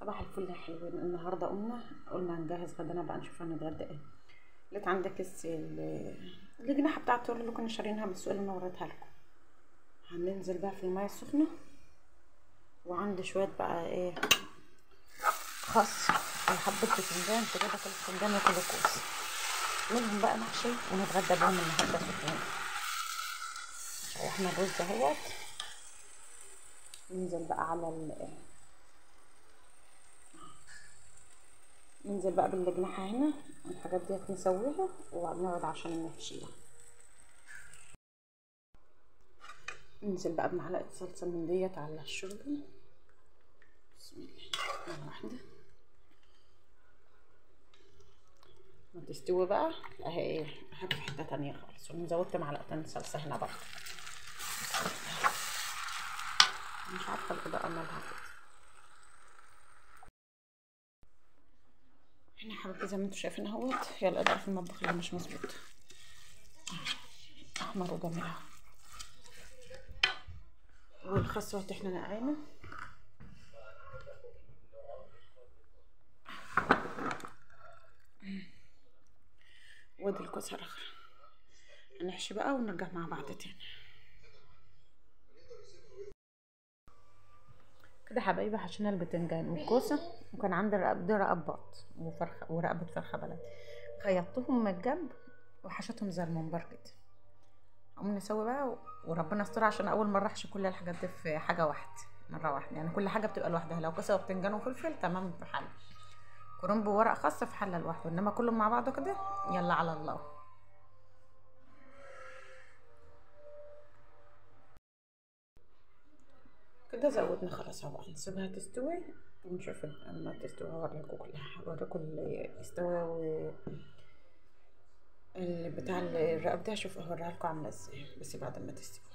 صباح الفل يا حلوين. النهارده قلنا نجهز غدانا بقى، نشوف هنتغدى ايه. لقيت عندك الجناحه بتاعه التور اللي كنا شارينها من السوق اللي انا وريتها لكم. هننزل بقى في الميه السخنه، وعندي شويه بقى ايه، خس وحبه باذنجان كده، كل باذنجان وكل كوس منهم بقى محشي، ونتغدى بهم النهارده سخنين. شوحنا الرز اهوت. ننزل بقى ننزل بقى بالجناحة هنا، الحاجات ديت نسويها ونقعد عشان نحشيها. ننزل بقى بمعلقة صلصة من ديت على الشوربة. بسم الله، مرة واحدة ما تستوي بقى اهي ايه، احط في حتة تانية خالص. وزودت معلقتين صلصة هنا برضه، مش عارفة الإضاءة مالها كده. هنا يا حبيبتي زي ما انتوا شايفين اهوت، هي الإضاءة في المطبخ اللي مش مظبوطة. أحمر وجميل اهو، والخس اهوت احنا نقعينه. وادي الكوسة الأخرى هنحشي بقى ونرجع مع بعض تاني كده حبايبي. حشينا البتنجان والكوسه، وكان عندي رقبات وفرخه ورقبه فرخه بلدي، خيطتهم من الجنب وحشيتهم زي الممبار كده. قوم نسوي بقى وربنا يستر، عشان اول مره احشي كل الحاجات دي في حاجه واحده مره واحده. يعني كل حاجه بتبقى لوحدها، لو كوسه وبتنجان وفلفل تمام في حل، كرنب وورق خاص في حله لوحده، انما كله مع بعضه كده يلا على الله. كده زودنا خلاص اهو، نسيبها تستوي ونشوف اما تستوي. هوريكم كلها، هوريكم اللي استوى بتاع الرقاب ده. شوف اوريها لكم عامله ازاي، بس بعد ما تستوي.